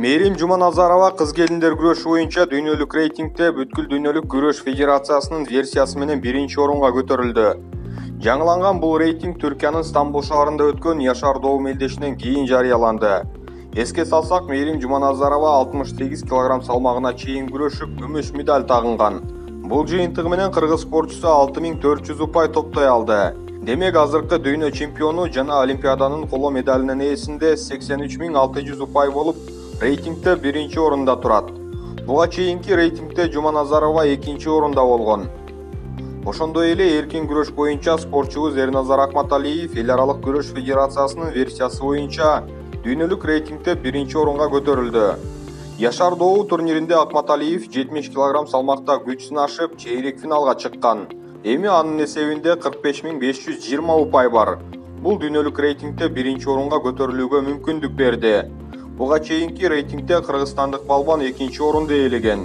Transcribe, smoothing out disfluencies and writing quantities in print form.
Мээрим Жуманазарова кыз-келиндер күрөшү боюнча дүйнөлүк рейтингде бүткүл дүйнөлүк күрөш федерациясынын версиясы менен 1-орунга көтөрүлдү. Жаңыланган бул рейтинг Түркиянын Стамбул шаарында өткөн Яшар Доо мелдешинен кийин жарыяланды. Эске салсак, Мээрим Жуманазарова 68 кг салмагына чейин күрөшүп, күмүш медаль тагынган. Бул жыйынтыгы менен кыргыз спортчусу 6400 упай топтой алды. Демек, азыркы дүйнө чемпиону жана Олимпиаданын коло медалинин ээсинде 83600 упай болуп, рейтингде 1-орунда турат. Буга чейинки рейтингде Жуманазарова 2-орунда болгон. Ошондой эле эркин күрөш боюнча спортчубуз Эрназар Акматалиев эл аралык күрөш федерациясынын версиясы боюнча дүйнөлүк рейтингде 1-орунга көтөрүлдү. Яшар Доо турниринде Акматалиев 70 кг салмакта күч сынашып, чейрек финалга чыккан. Эми анын эсебинде 45520 упай бар. Бул дүйнөлүк рейтингде 1-орунга көтөрүлүүгө мүмкүндүк берди. Буга чейинки рейтингде кыргызстандык балбан 2-орунду ээлеген.